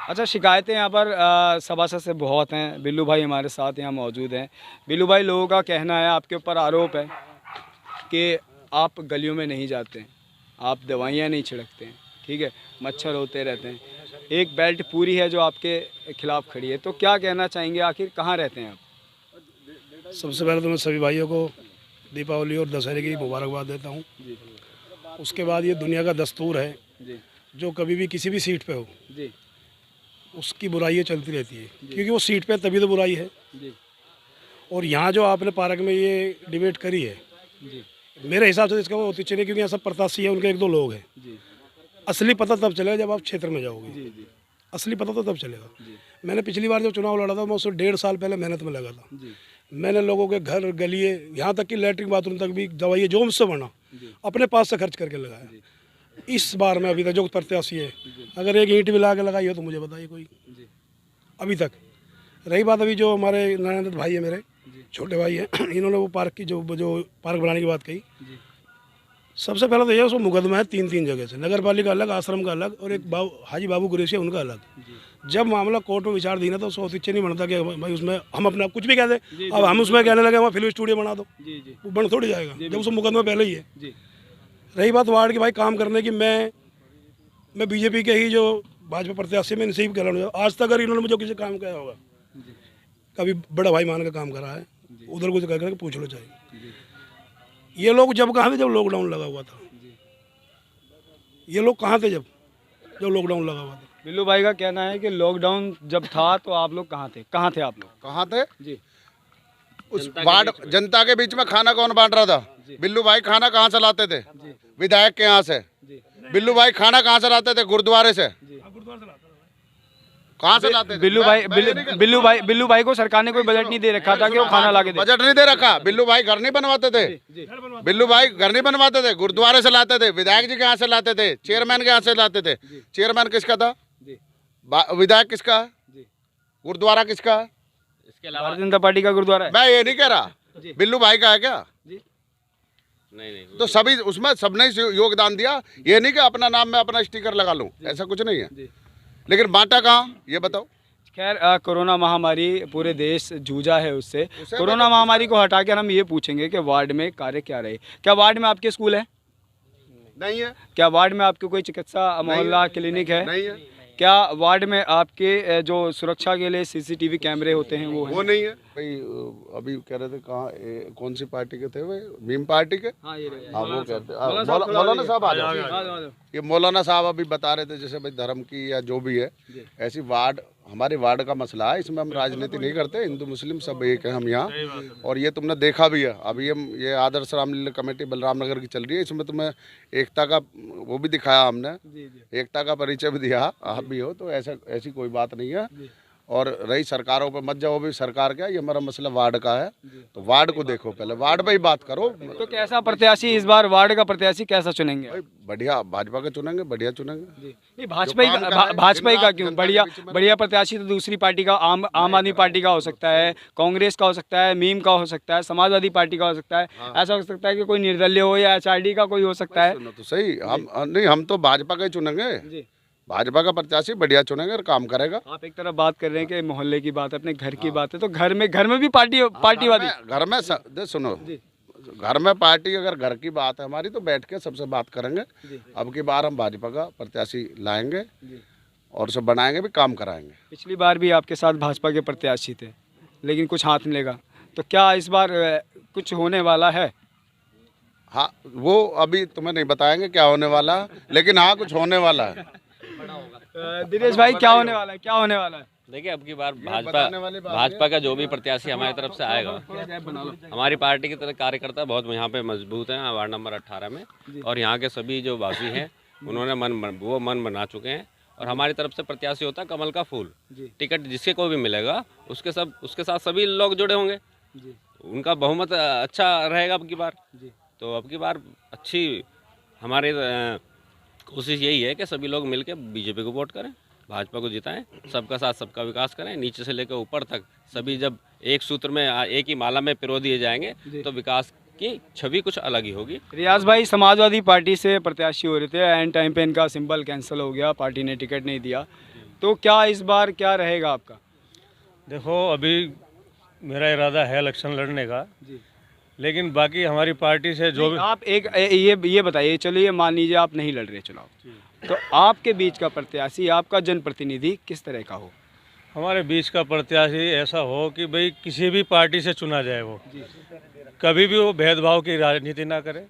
अच्छा, शिकायतें यहाँ पर सभासद से बहुत हैं। बिल्लू भाई हमारे साथ यहाँ मौजूद हैं। बिल्लू भाई, लोगों का कहना है, आपके ऊपर आरोप है कि आप गलियों में नहीं जाते हैं, आप दवाइयाँ नहीं छिड़कते हैं, ठीक है, मच्छर होते रहते हैं। एक बेल्ट पूरी है जो आपके खिलाफ खड़ी है, तो क्या कहना चाहेंगे, आखिर कहाँ रहते हैं आप? सबसे पहले तो मैं सभी भाइयों को दीपावली और दशहरे की मुबारकबाद देता हूँ। जी उसके बाद ये दुनिया का दस्तूर है, जी जो कभी भी किसी भी सीट पे हो जी उसकी बुराइयाँ चलती रहती है, क्योंकि वो सीट पे तभी तो बुराई है। जी और यहाँ जो आपने पार्क में ये डिबेट करी है, जी मेरे हिसाब से इसका वो होती चाहिए, क्योंकि यहाँ सब प्रत्याशी है, उनके एक दो लोग हैं। जी असली पता तब चलेगा जब आप क्षेत्र में जाओगे, जी जी असली पता तो तब चलेगा। जी मैंने पिछली बार जब चुनाव लड़ा था, मैं उससे 1.5 साल पहले मेहनत में लगा था। जी मैंने लोगों के घर गलिए, यहाँ तक कि लैट्रिन बाथरूम तक भी दवाइयाँ जो मुझसे बना जी अपने पास से खर्च करके लगाया। जी इस बार में अभी तक जो प्रत्याशी है, अगर एक ईंट भी ला के लगाई हो तो मुझे बताइए कोई जी अभी तक। रही बात अभी जो हमारे नारायण दत्त भाई है, मेरे जी छोटे भाई हैं, इन्होंने वो पार्क की जो पार्क बनाने की बात कही। जी सबसे पहले तो ये उसको मुकदमा है 3 जगह से, नगर पालिका अलग, आश्रम का अलग, और एक हाजी बाबू कुरैशी है उनका अलग। जी जब मामला कोर्ट में विचाराधीन है तो उसको औचित्य नहीं बनता कि भाई उसमें हम अपना कुछ भी कह दें। जी, अब हम उसमें कहने लगे वहाँ फिल्म स्टूडियो बना दो, जी जी वो बन थोड़ी जाएगा जब उसको मुकदमा पहले ही है। जी रही बात वार्ड की भाई काम करने की, मैं बीजेपी के ही जो भाजपा प्रत्याशी में नसीब कह रहा हूँ, आज तक अगर इन्होंने मुझे किसी काम किया होगा, जी कभी बड़ा भाई मान का काम करा है, जी। उधर कुछ कर करके पूछ लो चाहिए। जी ये लोग जब कहाँ थे, जब लॉकडाउन लगा हुआ था। जी ये लोग कहाँ थे जब लॉकडाउन लगा हुआ था? बिल्लू भाई का कहना है कि लॉकडाउन जब था तो आप लोग कहाँ थे? कहाँ थे आप लोग? कहाँ थे? जी उस वार्ड जनता के बीच में खाना कौन बांट रहा था? बिल्लू भाई खाना कहाँ से लाते थे? जी विधायक के यहाँ से। जी बिल्लू भाई खाना कहाँ से लाते थे? गुरुद्वारे से। जी कहाँ से लाते थे? बिल्लू भाई को सरकार ने कोई बजट नहीं दे रखा था कि वो खाना ला के दे। बजट नहीं दे रखा। बिल्लू भाई घर नहीं बनवाते थे। जी बिल्लू भाई घर नहीं बनवाते थे, गुरुद्वारे से लाते थे। विधायक जी के यहाँ से लाते थे, चेयरमैन के यहाँ से लाते थे। चेयरमैन किसका था? जी विधायक किसका है? जी गुरुद्वारा किसका है? इसके अलावा भारतीय जनता पार्टी का गुरुद्वारा है। मैं ये नहीं कह रहा जी। बिल्लू भाई का है क्या? जी नहीं तो सभी उसमें सबने योगदान दिया। ये नहीं कि अपना नाम में अपना स्टिकर लगा लूं, ऐसा कुछ नहीं है। जी लेकिन बांटा कहाँ, ये बताओ। खैर, कोरोना महामारी पूरे देश जूझा है उससे। कोरोना महामारी को हटाकर हम ये पूछेंगे कि वार्ड में कार्य क्या रहे। क्या वार्ड में आपके स्कूल है? नहीं है। क्या वार्ड में आपके कोई चिकित्सा मोहल्ला क्लिनिक है? नहीं है। क्या वार्ड में आपके जो सुरक्षा के लिए सीसीटीवी कैमरे होते हैं वो हैं? वो नहीं है भाई। अभी कह रहे थे कहाँ, कौन सी पार्टी के थे वे? मीम पार्टी के। हाँ, ये रहे। हाँ वो कहते मौलाना साहब आ जाओ। ये मौलाना साहब अभी बता रहे थे जैसे भाई धर्म की या जो भी है, ऐसी वार्ड हमारे वार्ड का मसला है। इसमें हम राजनीति नहीं करते, हिंदू मुस्लिम सब एक है हम यहाँ। और ये तुमने देखा भी है, अभी हम ये आदर्श रामलीला कमेटी बलराम नगर की चल रही है, इसमें तुम्हें एकता का वो भी दिखाया हमने, एकता का परिचय भी दिया, आप भी हो। तो ऐसा ऐसी कोई बात नहीं है। और रही सरकारों पे मत जाओ, भी सरकार क्या, ये हमारा मसला वार्ड का है। तो वार्ड को देखो, पहले वार्ड पे ही बात करो। तो कैसा प्रत्याशी इस बार, वार्ड का प्रत्याशी कैसा चुनेंगे? भाई बढ़िया भाजपा का चुनेंगे, बढ़िया चुनेंगे। नहीं, भाजपा ही का क्यों? बढ़िया प्रत्याशी तो दूसरी पार्टी का, आम आदमी पार्टी का हो सकता है, कांग्रेस का हो सकता है, मीम का हो सकता है, समाजवादी पार्टी का हो सकता है। ऐसा हो सकता है कि कोई निर्दलीय हो या HRD का कोई हो सकता है। सुनो तो सही, हम तो भाजपा का ही चुनेंगे। जी, भाजपा का प्रत्याशी बढ़िया चुनेंगे और काम करेगा। आप एक तरफ बात कर रहे हैं कि मोहल्ले की बात है, अपने घर की बात है, तो घर में भी पार्टीवादी। घर में सुनो, घर में पार्टी, अगर घर की बात है हमारी तो बैठ के सबसे बात करेंगे। अब की बार हम भाजपा का प्रत्याशी लाएंगे और सब बनाएंगे भी, काम कराएंगे। पिछली बार भी आपके साथ भाजपा के प्रत्याशी थे, लेकिन कुछ हाथ नहीं लगा। तो क्या इस बार कुछ होने वाला है? हाँ, वो अभी तुम्हें नहीं बताएंगे क्या होने वाला है, लेकिन हाँ कुछ होने वाला है। दिनेश भाई, क्या होने वाला है? क्या होने वाला है? देखिए, अब की बार भाजपा का जो भी प्रत्याशी हमारी तरफ से आएगा, हमारी पार्टी की तरह कार्यकर्ता बहुत यहाँ पे मजबूत हैं वार्ड नंबर 18 में। और यहाँ के सभी जो वासी हैं उन्होंने मन बना चुके हैं। और हमारी तरफ से प्रत्याशी होता है कमल का फूल। टिकट जिसके को भी मिलेगा उसके साथ सभी लोग जुड़े होंगे। उनका बहुमत अच्छा रहेगा अब की बार। तो अब की बार अच्छी हमारे कोशिश यही है कि सभी लोग मिलकर बीजेपी को वोट करें, भाजपा को जिताएं, सबका साथ सबका विकास करें। नीचे से लेकर ऊपर तक सभी जब एक सूत्र में, एक ही माला में पिरो दिए जाएंगे तो विकास की छवि कुछ अलग ही होगी। रियाज भाई समाजवादी पार्टी से प्रत्याशी हो रहे थे, एंड टाइम पे इनका सिंबल कैंसिल हो गया, पार्टी ने टिकट नहीं दिया। तो क्या इस बार क्या रहेगा आपका? देखो अभी मेरा इरादा है इलेक्शन लड़ने का, लेकिन बाकी हमारी पार्टी से जो भी आप एक ये बताइए, चलिए मान लीजिए आप नहीं लड़ रहे चुनाव, तो आपके बीच का प्रत्याशी, आपका जनप्रतिनिधि किस तरह का हो? हमारे बीच का प्रत्याशी ऐसा हो कि भाई किसी भी पार्टी से चुना जाए, वो कभी भी वो भेदभाव की राजनीति ना करे,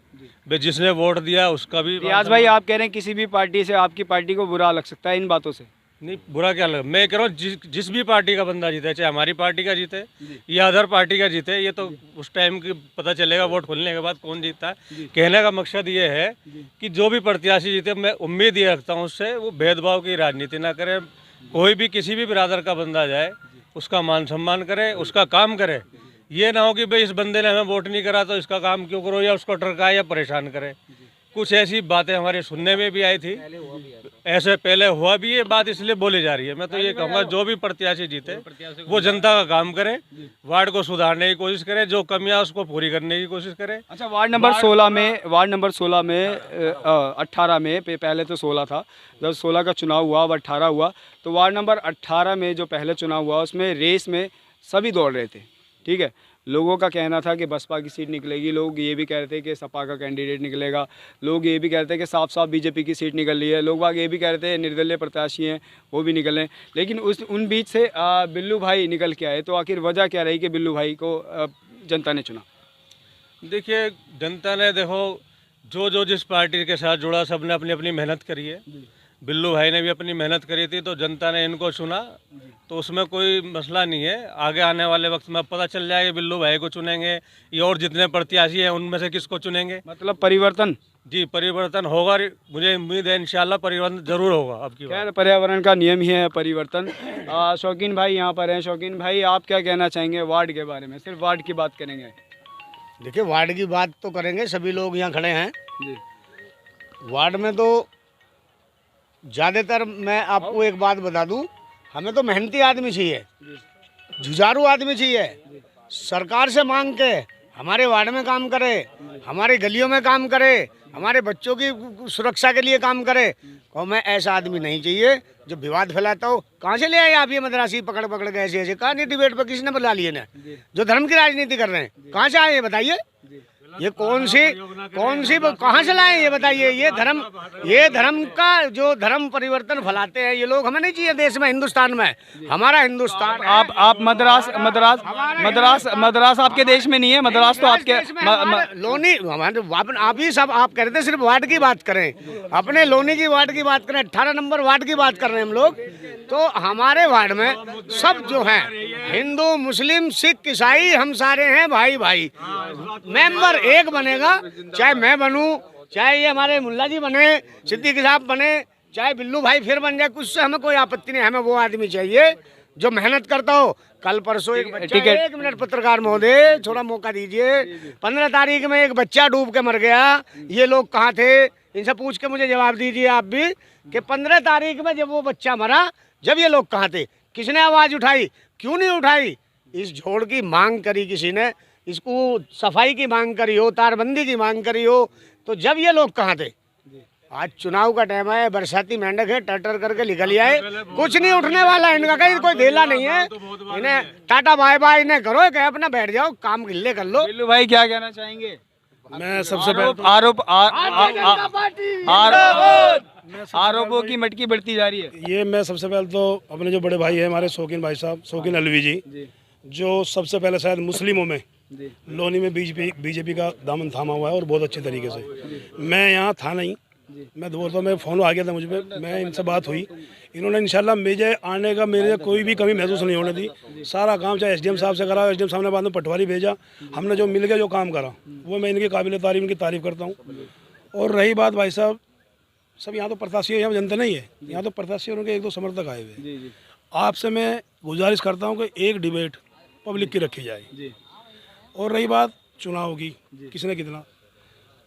भाई जिसने वोट दिया उसका भी। रियाज भाई, आप कह रहे हैं किसी भी पार्टी से आपकी पार्टी को बुरा लग सकता है इन बातों से? नहीं, बुरा क्या लगा, मैं कह रहा हूँ जिस भी पार्टी का बंदा जीते, चाहे हमारी पार्टी का जीते या अदर पार्टी का जीते, ये तो उस टाइम की पता चलेगा वोट खुलने के बाद कौन जीतता है। कहने का मकसद ये है कि जो भी प्रत्याशी जीते, मैं उम्मीद ये रखता हूँ उससे वो भेदभाव की राजनीति ना करे, कोई भी किसी भी बिरादर का बंदा जाए उसका मान सम्मान करे, उसका काम करे। ये ना हो कि भाई इस बंदे ने हमें वोट नहीं करा तो इसका काम क्यों करो, या उसको टरकाए या परेशान करे। कुछ ऐसी बातें हमारे सुनने में भी आई थी, ऐसे पहले हुआ भी, ये बात इसलिए बोली जा रही है। मैं तो ये कहूँगा जो भी प्रत्याशी जीते वो जनता का काम करे, वार्ड को सुधारने की कोशिश करे, जो कमियां उसको पूरी करने की कोशिश करे। अच्छा, वार्ड नंबर 16 में 18 में पहले तो 16 था, जब 16 का चुनाव हुआ अब 18 हुआ, तो वार्ड नंबर 18 में जो पहले चुनाव हुआ उसमें रेस में सभी दौड़ रहे थे, ठीक है। लोगों का कहना था कि बसपा की सीट निकलेगी, लोग ये भी कह रहे थे कि सपा का कैंडिडेट निकलेगा, लोग ये भी कह रहे थे कि साफ साफ बीजेपी की सीट निकल रही है, लोग बाग ये भी कह रहे थे निर्दलीय प्रत्याशी हैं वो भी निकले, लेकिन उन बीच से बिल्लू भाई निकल के आए। तो आखिर वजह क्या रही कि बिल्लू भाई को जनता ने चुना? देखिए, जनता ने देखो जो जिस पार्टी के साथ जुड़ा सब ने अपनी अपनी मेहनत करी है। बिल्लू भाई ने भी अपनी मेहनत करी थी, तो जनता ने इनको चुना, तो उसमें कोई मसला नहीं है। आगे आने वाले वक्त में पता चल जाएगा बिल्लू भाई को चुनेंगे या और जितने प्रत्याशी हैं उनमें से किसको चुनेंगे। मतलब परिवर्तन? जी, परिवर्तन होगा, मुझे उम्मीद है इंशाल्लाह परिवर्तन जरूर होगा। अब की खैर, पर्यावरण का नियम ही है परिवर्तन। शौकीन भाई यहाँ पर हैं। शौकीन भाई, आप क्या कहना चाहेंगे वार्ड के बारे में? सिर्फ वार्ड की बात करेंगे? देखिए, वार्ड की बात तो करेंगे, सभी लोग यहाँ खड़े हैं जी। वार्ड में तो ज़्यादातर मैं आपको एक बात बता दूं, हमें तो मेहनती आदमी चाहिए, जुझारू आदमी चाहिए, सरकार से मांग के हमारे वार्ड में काम करे, हमारे गलियों में काम करे, हमारे बच्चों की सुरक्षा के लिए काम करे। और मैं ऐसा आदमी नहीं चाहिए जो विवाद फैलाता हो। कहाँ से ले आए आप ये मद्रासी पकड़ पकड़ के ऐसे ऐसे? कहाँ नहीं डिबेट पर किसने बुला लिए ना, जो धर्म की राजनीति कर रहे हैं? कहाँ से आए ये बताइए? ये कौन सी कहाँ से लाए ये बताइए? ये धर्म का जो धर्म परिवर्तन फैलाते हैं ये लोग, हमें नहीं चाहिए देश में, हिंदुस्तान में। हमारा हिंदुस्तान। आप मद्रास आपके देश में नहीं है? मद्रास तो आपके लोनी हमारे आप ही सब आप कह रहे थे सिर्फ वार्ड की बात करें, अपने लोनी की वार्ड की बात करें, 18 नंबर वार्ड की बात कर रहे हैं हम लोग। तो हमारे वार्ड में सब जो हैं, हिंदू मुस्लिम सिख ईसाई, हम सारे हैं भाई भाई। मेंबर एक बनेगा, चाहे मैं बनूं, चाहे ये हमारे मुल्ला जी बने, सिद्दीकी साहब बने, चाहे बिल्लू भाई फिर बन जाए, कुछ से हमें कोई आपत्ति नहीं। हमें वो आदमी चाहिए जो मेहनत करता हो। कल परसों एक बच्चा, एक मिनट पत्रकार महोदय थोड़ा मौका दीजिए, 15 तारीख में एक बच्चा डूब के मर गया, ये लोग कहाँ थे? इनसे पूछ के मुझे जवाब दीजिए आप भी कि 15 तारीख में जब वो बच्चा मरा, जब ये लोग कहाँ थे? किसने आवाज़ उठाई? क्यों नहीं उठाई? इस झोड़ की मांग करी किसी ने, इसको सफाई की मांग करी हो, तारबंदी की मांग करी हो, तो जब ये लोग कहाँ थे? आज चुनाव का टाइम है, बरसाती मेंढक है, टटर करके निकल आए, कुछ नहीं उठने वाला है इनका, कहीं कोई धेला नहीं है। इन्हें टाटा बाय बाय इन्हें करो, कहे अपना बैठ जाओ, काम गिल्ले कर लो। बिल्लू भाई क्या कहना चाहेंगे? मैं सबसे पहले आरोपों की मटकी बढ़ती जा रही है। मैं सबसे पहले तो अपने जो बड़े भाई हैं हमारे शौकीन भाई साहब, शौकीन अलवी जी, जो सबसे पहले शायद मुस्लिमों में लोनी में बीजेपी का दामन थामा हुआ है और बहुत अच्छे तरीके से। मैं यहाँ था नहीं, मैं बोलता हूँ, मैं फ़ोन आ गया था मुझ पर, मैं इनसे बात हुई, इन्होंने इंशाल्लाह मुझे आने का मेरे कोई भी कमी महसूस नहीं होने दी। सारा काम चाहे एसडीएम साहब से करा, एसडीएम साहब ने बाद में पटवारी भेजा, हमने जो मिल के जो काम करा वो मैं इनकी काबिल तारीफ, इनकी तारीफ़ करता हूँ। और रही बात भाई साहब, सब यहाँ तो प्रत्याशी यहाँ जनता नहीं है, यहाँ तो प्रत्याशी और उनके 1-2 समर्थक आए हुए। आपसे मैं गुजारिश करता हूँ कि एक डिबेट पब्लिक की रखी जाए। और रही बात चुनाव की, किसने कितना,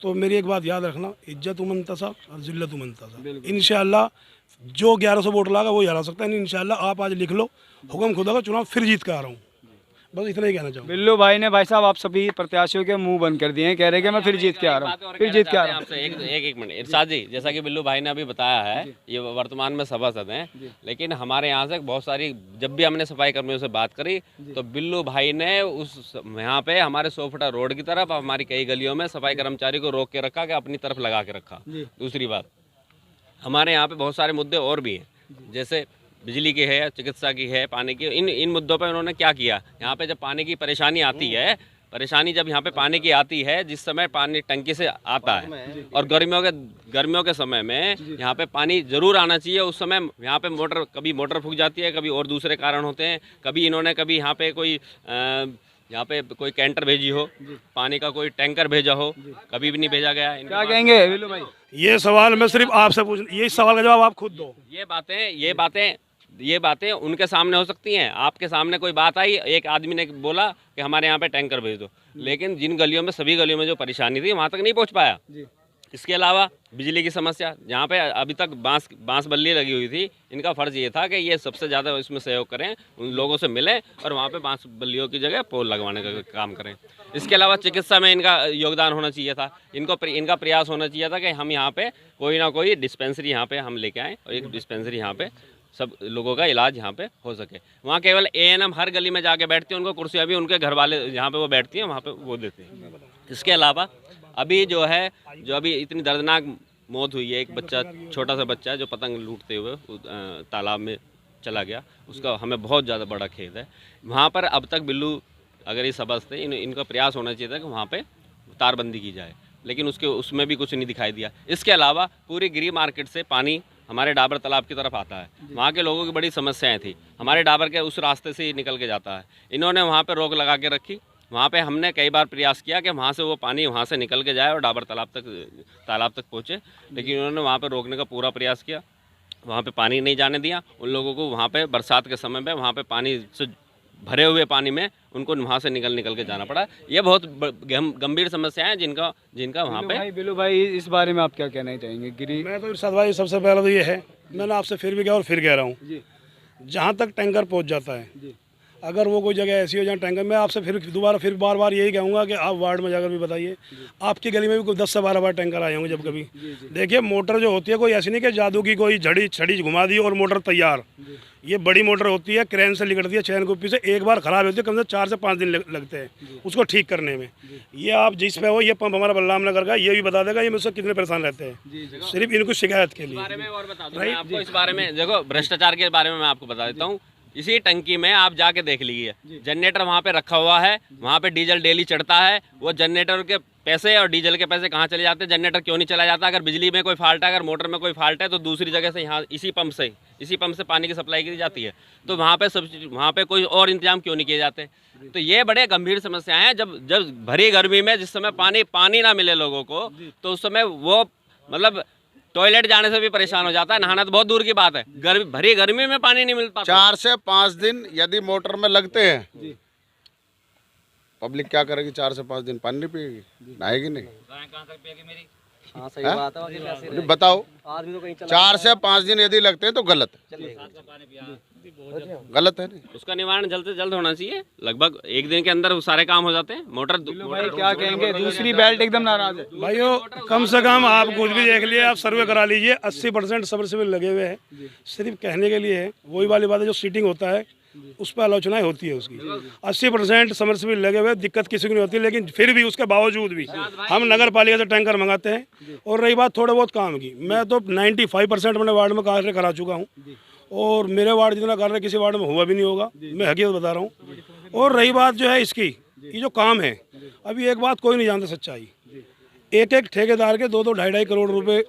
तो मेरी एक बात याद रखना, इज्जत उमंतसा और जिल्लत उमंतसा। इंशाअल्लाह जो 1100 वोट लागा वो हरा सकता है। इंशाअल्लाह आप आज लिख लो, हुक्म खुदा का चुनाव फिर जीत के आ रहा हूँ। बस इतना ही कहना चाहूँगा। बिल्लू भाई ने भाई साहब आप सभी प्रत्याशियों के मुंह बंद कर दिए हैं, कह रहे हैं कि मैं फिर जीत के आ रहा हूँ, फिर जीत के आ रहा हूँ। आपसे एक मिनट इरशाद जी, जैसा कि बिल्लू भाई ने अभी बताया है, ये वर्तमान में सभासद हैं, लेकिन हमारे यहाँ से बहुत सारी, जब भी हमने सफाई कर्मियों से बात करी तो बिल्लू भाई ने उस यहाँ पे हमारे 100 फुटा रोड की तरफ हमारी कई गलियों में सफाई कर्मचारी को रोक के रखा, कि अपनी तरफ लगा के रखा। दूसरी बात, हमारे यहाँ पे बहुत सारे मुद्दे और भी हैं, जैसे बिजली की है, चिकित्सा की है, पानी की। इन मुद्दों पर उन्होंने क्या किया, यहाँ पे जब पानी की परेशानी आती है, जब यहाँ पे पानी की आती है, जिस समय पानी टंकी से आता है, और गर्मियों के समय में यहाँ पे पानी जरूर आना चाहिए, उस समय यहाँ पे कभी मोटर फूक जाती है, कभी और दूसरे कारण होते हैं, कभी यहाँ पे कोई कैंटर भेजी हो, पानी का कोई टैंकर भेजा हो, कभी भी नहीं भेजा गया। क्या कहेंगे बिल्लू भाई? ये सवाल मैं सिर्फ आपसे पूछ, ये सवाल का जवाब आप खुद दो। ये बातें उनके सामने हो सकती हैं। आपके सामने कोई बात आई, एक आदमी ने बोला कि हमारे यहाँ पे टैंकर भेज दो, लेकिन जिन गलियों में, सभी गलियों में जो परेशानी थी, वहाँ तक नहीं पहुँच पाया। इसके अलावा बिजली की समस्या, जहाँ पे अभी तक बांस बल्ली लगी हुई थी, इनका फर्ज ये था कि ये सबसे ज़्यादा इसमें सहयोग करें, उन लोगों से मिलें और वहाँ पे बांस बल्लियों की जगह पोल लगवाने का काम करें। इसके अलावा चिकित्सा में इनका योगदान होना चाहिए था, इनका प्रयास होना चाहिए था कि हम यहाँ पे कोई ना कोई डिस्पेंसरी यहाँ पे हम लेके आएँ, और एक डिस्पेंसरी यहाँ पे सब लोगों का इलाज यहाँ पे हो सके। वहाँ केवल ANM हर गली में जाके बैठती हैं, उनको कुर्सियाँ भी उनके घर वाले जहाँ पे वो बैठती हैं वहाँ पे वो देते हैं। इसके अलावा अभी जो अभी इतनी दर्दनाक मौत हुई है, एक बच्चा, छोटा सा बच्चा है जो पतंग लूटते हुए तालाब में चला गया, उसका हमें बहुत ज़्यादा बड़ा खेद है। वहाँ पर अब तक बिल्लू अगर ये सब्ज़ थे, इनका प्रयास होना चाहिए था कि वहाँ पे तारबंदी की जाए, लेकिन उसमें भी कुछ नहीं दिखाई दिया। इसके अलावा पूरी गिरी मार्केट से पानी हमारे डाबर तालाब की तरफ आता है, वहाँ के लोगों की बड़ी समस्याएं थी, हमारे डाबर के उस रास्ते से ही निकल के जाता है। इन्होंने वहाँ पे रोक लगा के रखी, वहाँ पे हमने कई बार प्रयास किया कि वहाँ से वो पानी वहाँ से निकल के जाए और डाबर तालाब तक पहुँचे, लेकिन इन्होंने वहाँ पे रोकने का पूरा प्रयास किया, वहाँ पे पानी नहीं जाने दिया उन लोगों को। वहाँ पे बरसात के समय में वहाँ पे पानी से भरे हुए पानी में उनको वहाँ से निकल के जाना पड़ा। ये बहुत गंभीर समस्या है जिनका वहाँ पे। बिल्लू भाई इस बारे में आप क्या कहना चाहेंगे? गिरी मैं तो इरशाद भाई, सबसे पहले तो ये है, मैंने आपसे फिर भी कहा और फिर कह रहा हूँ, जहाँ तक टैंकर पहुँच जाता है, अगर वो कोई जगह ऐसी हो जहाँ टैंकर, मैं आपसे फिर बार बार यही कहूँगा कि आप वार्ड में जाकर भी बताइए, आपकी गली में भी कोई 10 से 12 बार टैंकर आए होंगे जब कभी। देखिए मोटर जो होती है, कोई ऐसी नहीं कि जादू की कोई छड़ी घुमा दी और मोटर तैयार। ये बड़ी मोटर होती है, क्रेन से लिकड़ती है, चैन कुप्पी से, एक बार ख़राब होती है, कम से कम 4 से 5 दिन लगते हैं उसको ठीक करने में। ये आप जिस पे हो, ये पंप हमारा बलराम नगर का, ये भी बता देगा ये मुझसे कितने परेशान रहते हैं सिर्फ इनको शिकायत के लिए। आपको इस बारे में देखो, भ्रष्टाचार के बारे में मैं आपको बता देता हूँ। इसी टंकी में आप जाके देख लीजिए, जनरेटर वहाँ पे रखा हुआ है, वहाँ पे डीजल डेली चढ़ता है, वो जनरेटर के पैसे और डीजल के पैसे कहाँ चले जाते हैं? जनरेटर क्यों नहीं चला जाता? अगर बिजली में कोई फॉल्ट है, अगर मोटर में कोई फॉल्ट है, तो दूसरी जगह से यहाँ इसी पंप से पानी की सप्लाई की जाती है, तो वहाँ पे कोई और इंतजाम क्यों नहीं किए जाते? तो ये बड़े गंभीर समस्याएं हैं। जब भरी गर्मी में जिस समय पानी ना मिले लोगों को, तो उस समय वो मतलब टॉयलेट जाने से भी परेशान हो जाता है, नहाना तो बहुत दूर की बात है, भरी गर्मी में पानी नहीं मिल पाता। 4 से 5 दिन यदि मोटर में लगते हैं, पब्लिक क्या करेगी? 4 से 5 दिन पानी नहीं पिएगी, नहाएगी नहीं। हाँ सही बात है। बताओ, 4 से 5 दिन यदि लगते हैं तो गलत है नहीं। उसका निवारण जल्द से जल्द होना चाहिए, लगभग 1 दिन के अंदर वो सारे काम हो जाते हैं। मोटर भाई क्या कहेंगे? दूसरी बेल्ट एकदम नाराज है भाइयों, कम से कम आप खुद भी देख लिए, आप सर्वे करा लीजिए, 80% सबमर्सिबल लगे हुए हैं। सिर्फ कहने के लिए है, वही वाली बात है, जो सीटिंग होता है उस पर आलोचनाएं होती है उसकी। 80% सबमर्सिबल लगे हुए, दिक्कत किसी को नहीं होती, लेकिन फिर भी उसके बावजूद भी हम नगर पालिका से टैंकर मंगाते हैं। और रही बात थोड़े बहुत काम की, मैं तो 95% अपने वार्ड में कार्य करा चुका हूँ, और मेरे वार्ड जितना कार्य किसी वार्ड में हुआ भी नहीं होगा, मैं हकीकत बता रहा हूँ। और रही बात जो है इसकी, ये जो काम है, अभी एक बात कोई नहीं जानता सच्चाई, एक ठेकेदार के 2-2, 2.5 करोड़ रुपए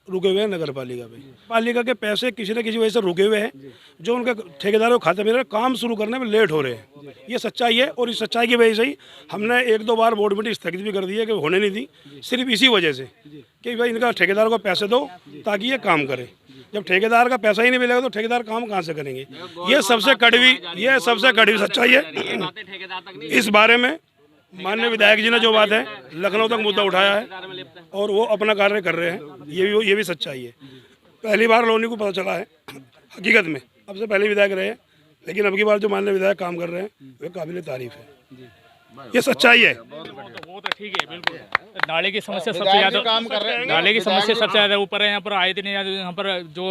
रुके हुए हैं नगर पालिका पे। पालिका के पैसे किसी न किसी वजह से रुके हुए हैं, जो उनके ठेकेदारों के खाते में काम शुरू करने में लेट हो रहे हैं। ये सच्चाई है, और इस सच्चाई की वजह से ही हमने 1-2 बार बोर्ड मीटिंग स्थगित भी कर दी है कि होने नहीं दी, सिर्फ इसी वजह से कि भाई इनका ठेकेदार को पैसे दो ताकि ये काम करे। जब ठेकेदार का पैसा ही नहीं मिलेगा तो ठेकेदार काम कहाँ से करेंगे? ये सबसे कड़वी सच्चाई है। इस बारे में माननीय विधायक जी ने जो बात है लखनऊ तक मुद्दा उठाया है, और वो अपना कार्य कर रहे हैं, ये भी सच्चाई है। पहली बार लोनी को पता चला है हकीकत में, अब से पहले विधायक रहे, लेकिन अब की बार जो माननीय विधायक काम कर रहे हैं वे काबिल तारीफ है, ये सच्चाई है। वो तो ठीक है, बिल्कुल। नाले की समस्या सबसे ज़्यादा नाले की समस्या सबसे ज़्यादा ऊपर है। यहाँ पर आए दिन यहाँ पर जो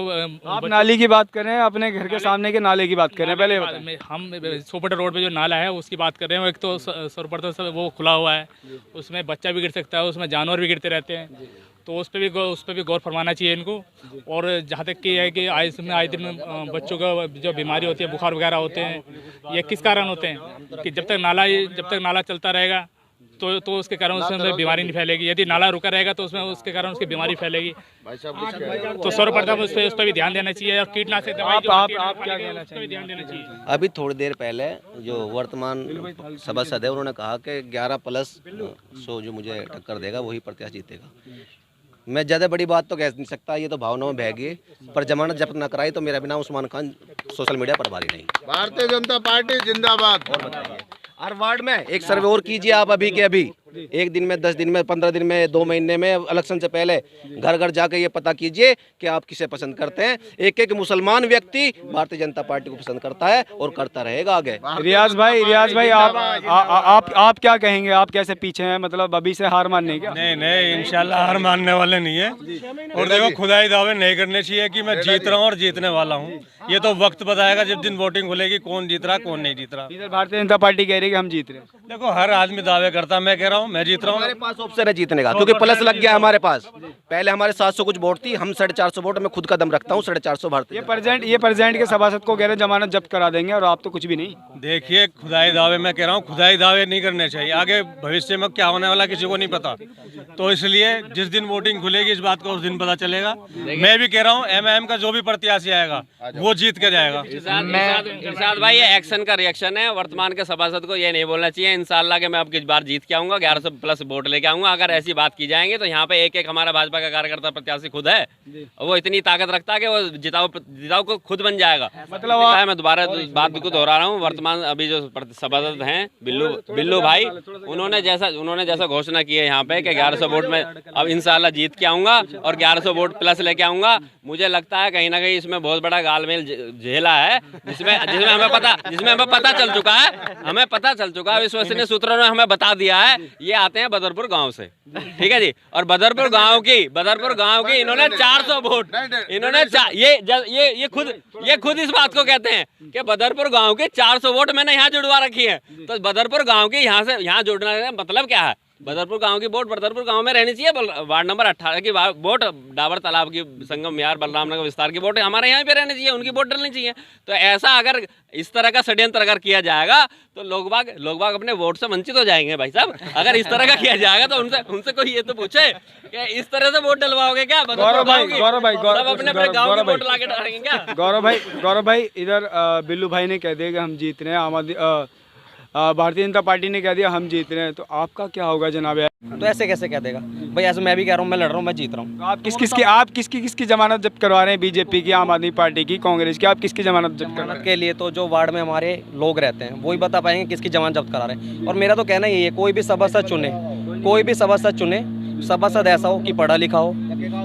आप नाली की बात कर रहे हैं, अपने घर के सामने के नाले की बात कर रहे हैं। पहले हम सोपटा रोड पे जो नाला है उसकी बात कर रहे हैं। एक तो सरपर तो वो खुला हुआ है, उसमें बच्चा भी गिर सकता है, उसमें जानवर भी गिरते रहते हैं, तो उस पर भी गौर फरमाना चाहिए इनको। और जहाँ तक कि है कि आए दिन बच्चों का जो बीमारी होती है, बुखार वगैरह होते हैं, ये किस कारण होते हैं कि जब तक नाला चलता रहेगा तो उसके कारण उसमें बीमारी नहीं फैलेगी। यदि नाला रुका रहेगा तो उसमें उसके कारण उसकी बीमारी फैलेगी। तो सर्वप्रथम उस पर भी ध्यान देना चाहिए। और कीटनाशक दवाई आप क्या कहना चाहिए? ध्यान देना चाहिए। अभी थोड़ी देर पहले जो वर्तमान सभासद है उन्होंने कहा कि 11+100 जो मुझे टक्कर देगा वही प्रत्याशी जीतेगा। मैं ज़्यादा बड़ी बात तो कह नहीं सकता, ये तो भावनाओं में बह गई, पर जमानत जब्त न कराई तो मेरा बिना उस्मान खान सोशल मीडिया पर भारी नहीं। भारतीय जनता पार्टी जिंदाबाद। और बताइए, हर वार्ड में एक सर्वे और कीजिए आप, अभी के अभी 1 दिन में, 10 दिन में, 15 दिन में, 2 महीने में, इलेक्शन से पहले घर घर जाकर ये पता कीजिए कि आप किसे पसंद करते हैं। एक एक मुसलमान व्यक्ति भारतीय जनता पार्टी को पसंद करता है और करता रहेगा आगे। रियाज भाई आप क्या कहेंगे? आप कैसे पीछे हैं, मतलब अभी से हार मानने क्या? नहीं इंशाल्लाह हार मानने वाले नहीं है। और देखो, खुदाई दावे नहीं करने चाहिए कि मैं जीत रहा हूँ और जीतने वाला हूँ। ये तो वक्त बताएगा जब दिन वोटिंग खुलेगी कौन जीत रहा कौन नहीं जीत रहा। इधर भारतीय जनता पार्टी कह रही है कि हम जीत रहे हैं। देखो, हर आदमी दावे करता, मैं कह रहा हूँ मैं जीत रहा हूँ। हमारे पास ऑप्शन है जीतने का, क्योंकि प्लस लग गया हमारे पास। पहले हमारे 700 कुछ वोट थी, हम 450 वोट में खुद का दम रखता हूँ। 450 भारतीय ये प्रेजेंट के सभासद को कह रहे हैं जमानत जब्त करा देंगे और आप तो कुछ भी नहीं। देखिए, खुदाई दावे, मैं कह रहा हूँ खुदाई दावे नहीं करने चाहिए। आगे भविष्य में क्या होने वाला किसी को नहीं पता, तो इसलिए जिस दिन वोटिंग खुलेगी इस बात को उस दिन पता चलेगा। मैं भी कह रहा हूँ एमआईएम का जो भी प्रत्याशी आएगा वो जीत के जाएगा। इरशाद भाई, ये एक्शन का रिएक्शन है। वर्तमान के सभासद को ये नहीं बोलना चाहिए इंशाल्लाह कि मैं अब किस बार जीत के आऊंगा, 1100+ वोट लेके आऊंगा। अगर ऐसी बात की जाएंगे तो यहाँ पे एक हमारा भाजपा का कार्यकर्ता प्रत्याशी खुद है, वो इतनी ताकत रखता है कि वो जिताओ को खुद बन जाएगा। मतलब मैं दोबारा बात को दोहरा रहा हूँ। वर्तमान अभी जो सभासद हैं बिल्लू भाई, उन्होंने जैसा घोषणा की है यहाँ पे कि 1100 वोट में अब इंशाल्लाह जीत के आऊंगा और 1100 वोट प्लस लेके आऊंगा। मुझे लगता है कहीं ना कहीं इसमें बहुत बड़ा गालमेल झेला है, जिसमें हमें पता चल चुका है। हमें पता चल चुका है, विश्वसनीय सूत्रों ने हमें बता दिया है। ये आते हैं बदरपुर गांव से, ठीक है जी। और बदरपुर गांव की इन्होंने 400 वोट, इन्होंने ये खुद इस बात को कहते हैं कि बदरपुर गांव के 400 वोट मैंने यहाँ जुड़वा रखी है। तो बदरपुर गांव की यहाँ जुड़ने का मतलब क्या है? बदरपुर गांव की वोट बदरपुर गांव में रहनी चाहिए। वार्ड नंबर 18 की वोट, डाबर तालाब की, संगम विहार, बलरामनगर विस्तार की वोट हमारे यहाँ पे रहनी चाहिए, उनकी वोट डलनी चाहिए। तो ऐसा अगर इस तरह का षड्यंत्र अगर किया जाएगा तो लोग बाग अपने वोट से वंचित हो जाएंगे भाई साहब। अगर इस तरह का किया जाएगा तो उनसे कोई ये तो पूछे कि इस तरह से वोट डलवाओगे क्या? गौरव भाई अपने गाँव की वोट लाके डालेंगे क्या? गौरव भाई इधर बिल्लू भाई ने कह दिया कि हम जीत रहे हैं, भारतीय जनता पार्टी ने कह दिया हम जीत रहे हैं, तो आपका क्या होगा जनाब? तो ऐसे कैसे कह देगा भाई? ऐसे मैं भी कह रहा हूँ, मैं लड़ रहा हूँ, मैं जीत रहा हूँ। तो आप किसकी जमानत जब्त करवा रहे हैं? बीजेपी की, आम आदमी पार्टी की, कांग्रेस की? आप किसकी जमानत जब्त करवा रहे हैं? के लिए तो जो वार्ड में हमारे लोग रहते हैं वही बता पाएंगे किसकी जमानत जब्त करा रहे हैं। और मेरा तो कहना यही है, कोई भी सभासद चुने, सभासद ऐसा हो कि पढ़ा लिखा हो,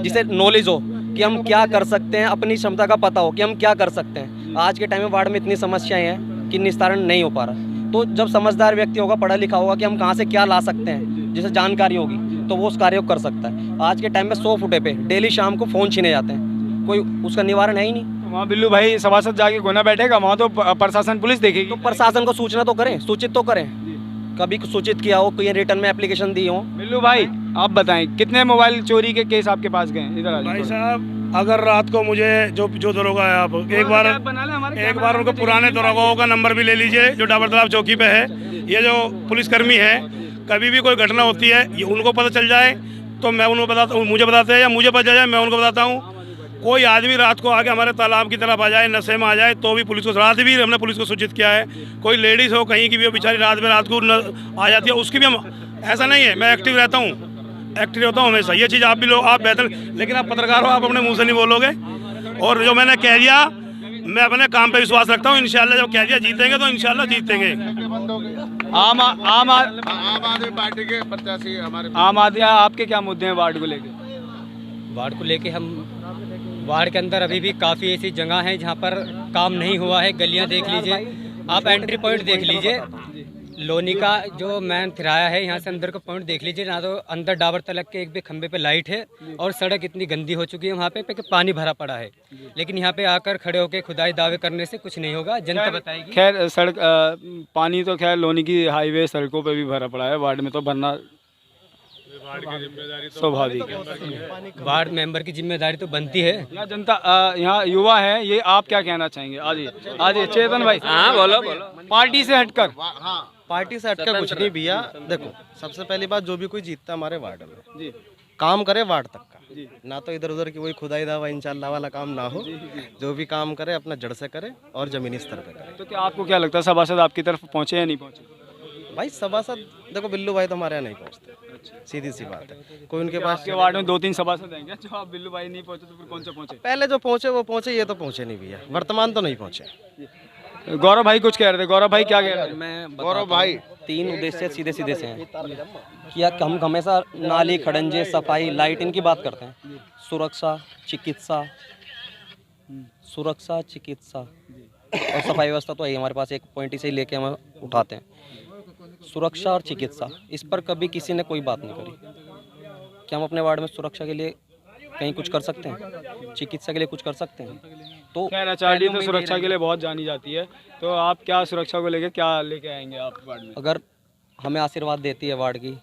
जिसे नॉलेज हो कि हम क्या कर सकते हैं, अपनी क्षमता का पता हो कि हम क्या कर सकते हैं। आज के टाइम में वार्ड में इतनी समस्याएं हैं कि निस्तारण नहीं हो पा रहा। तो जब समझदार व्यक्ति होगा, पढ़ा लिखा होगा कि हम कहाँ से क्या ला सकते हैं, जिसे जानकारी होगी, तो वो उस कार्य को कर सकता है। आज के टाइम में 100 फुटे पे डेली शाम को फ़ोन छीने जाते हैं, कोई उसका निवारण है ही नहीं। तो वहाँ बिल्लू भाई सभासद जाके गोना बैठेगा, वहाँ तो प्रशासन पुलिस देखेगी। तो प्रशासन को सूचना तो करें, सूचित तो करें, कभी सूचित किया हो, कोई रिटर्न में एप्लीकेशन दी हो। बिल्लू भाई आप बताएं, कितने मोबाइल चोरी के केस आपके पास गए? इधर भाई साहब, अगर रात को मुझे जो दरोगा है, आप एक बार उनको पुराने दरोगाओं का नंबर भी ले लीजिए जो डाबर तालाब चौकी पे है। ये जो पुलिसकर्मी है, कभी भी कोई घटना होती है ये उनको पता चल जाए तो मैं उनको बताता हूँ, मुझे बताते हैं, या मुझे पता जाए मैं उनको बताता हूँ। कोई आदमी रात को आके हमारे तालाब की तरफ आ जाए, नशे में आ जाए, तो भी पुलिस को, रात भी हमने पुलिस को सूचित किया है। कोई लेडीज़ हो कहीं की भी हो, बेचारी रात को आ जाती है, उसकी भी हम, ऐसा नहीं है, मैं एक्टिव रहता हूँ, एक्टिव होता हूँ हमेशा। ये चीज़ आप भी लोग, आप बेहतर, लेकिन आप पत्रकार हो, आप अपने मुंह से नहीं बोलोगे। और जो मैंने कह दिया, मैं अपने काम पे विश्वास रखता हूँ। इंशाल्लाह जब कह दिया जीतेंगे तो इंशाल्लाह जीतेंगे। आम आदमी पार्टी के प्रत्याशी हमारे, आम आदमी, आपके क्या मुद्दे हैं वार्ड को लेकर? वार्ड को लेके हम वार्ड के अंदर अभी भी काफ़ी ऐसी जगह हैं जहाँ पर काम नहीं हुआ है। गलियाँ देख लीजिए, आप एंट्री पॉइंट देख लीजिए, लोनी का जो मैन तिराया है यहाँ से अंदर का पॉइंट देख लीजिए, ना तो अंदर डाबर तलक के एक भी खंबे पे लाइट है और सड़क इतनी गंदी हो चुकी है वहाँ पे कि पानी भरा पड़ा है। लेकिन यहाँ पे आकर खड़े होकर खुदाई दावे करने से कुछ नहीं होगा, जनता बताएगी। खैर सड़क पानी तो खैर लोनी की हाईवे सड़कों पे भी भरा पड़ा है, वार्ड में तो भरना स्वाभाविक है। वार्ड मेंबर की जिम्मेदारी तो बनती है। यहाँ जनता यहाँ युवा है, ये आप क्या कहना चाहेंगे? आज चेतन भाई, हाँ बोलो बोलो। पार्टी से हटकर पार्टी से हटकर कुछ नहीं भैया। देखो, सबसे पहली बात, जो भी कोई जीतता है हमारे वार्ड में काम करे वार्ड तक का, ना तो इधर उधर की वही खुदाई दावा इंशाल्लाह वाला काम ना हो। जो भी काम करे अपना जड़ से करे और जमीनी स्तर पे करे। तो क्या आपको क्या लगता है सभासद आपकी तरफ पहुँचे या नहीं पहुँचे? भाई सभासद देखो, बिल्लू भाई तो हमारे यहाँ नहीं पहुँचते, सीधी सी बात है। कोई उनके पास आपके वार्ड में 2-3 सभासद हैं क्या जो आप बिल्लू भाई नहीं पहुँचे तो फिर कौन से पहुँचे? पहले जो पहुँचे वो पहुँचे, ये तो पहुँचे नहीं भैया, वर्तमान तो नहीं पहुँचे। गौरव भाई कुछ कह रहे थे, गौरव भाई क्या कह रहे थे? मैं गौरव भाई, 3 उद्देश्य सीधे सीधे से हैं कि हम हमेशा नाली, खड़ंजे, सफाई, लाइट इनकी बात करते हैं। सुरक्षा, चिकित्सा और सफाई व्यवस्था तो है हमारे पास। एक पॉइंट इसे लेके हम उठाते हैं, सुरक्षा और चिकित्सा। इस पर कभी किसी ने कोई बात नहीं करी। क्या हम अपने वार्ड में सुरक्षा के लिए कहीं कुछ कर सकते हैं? चिकित्सा के लिए कुछ कर सकते हैं? तो खैर आचार्य तो सुरक्षा के लिए बहुत जानी जाती है, तो आप क्या सुरक्षा को लेके क्या लेके आएंगे आप वार्ड में? अगर हमें आशीर्वाद देती है वार्ड की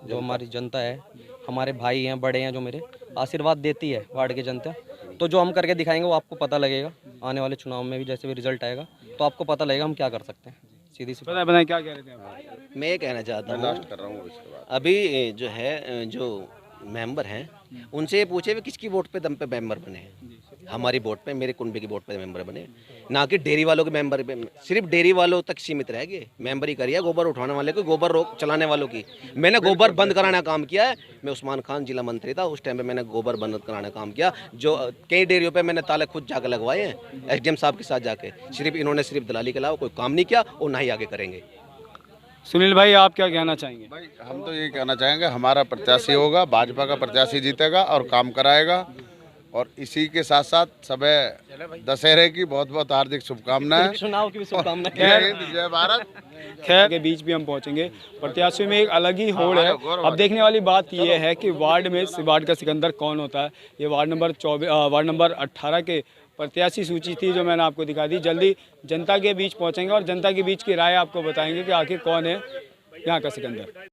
जो हमारी जनता है, हमारे भाई हैं, बड़े हैं, जो मेरे आशीर्वाद देती है वार्ड की जनता, तो जो हम करके दिखाएंगे वो आपको पता लगेगा। आने वाले चुनाव में भी जैसे भी रिजल्ट आएगा तो आपको पता लगेगा हम क्या कर सकते हैं। सीधी सी बताएं क्या कह रहे थे आप? मैं ये कहना चाहता हूँ, लास्ट कर रहा हूँ इसके बाद। अभी जो है जो मेंबर हैं उनसे ये पूछे वे किसकी वोट पे दम पे मेंबर बने हैं। हमारी वोट पे, मेरे कुनबे की वोट पे मेंबर बने, ना कि डेयरी वालों के मेंबर पे। सिर्फ डेयरी वालों तक सीमित रह गए। मेंबर ही करिए गोबर उठाने वाले को, गोबर रोक चलाने वालों की। मैंने गोबर बंद कराने का काम किया है। मैं उस्मान खान जिला मंत्री था, उस टाइम पे मैंने गोबर बंद कराने का काम किया। जो कई डेयरियों पे मैंने ताले खुद जाकर लगवाए हैं एसडीएम साहब के साथ जाके। इन्होंने सिर्फ दलाली के अलावा कोई काम नहीं किया और ना ही आगे करेंगे। सुनील भाई आप क्या कहना चाहेंगे? भाई हम तो ये कहना चाहेंगे, हमारा प्रत्याशी होगा, भाजपा का प्रत्याशी जीतेगा और काम कराएगा। और इसी के साथ साथ सबे दशहरे की बहुत बहुत हार्दिक शुभकामनाएं, चुनाव की भी शुभकामनाएं। जय भारत। खैर के बीच भी हम पहुंचेंगे। प्रत्याशियों में एक अलग ही होड़ है। अब देखने वाली बात यह है कि वार्ड में वार्ड का सिकंदर कौन होता है। ये वार्ड नंबर 18 के प्रत्याशी सूची थी जो मैंने आपको दिखा दी। जल्दी जनता के बीच पहुंचेंगे और जनता के बीच की राय आपको बताएंगे कि आखिर कौन है यहाँ का सिकंदर।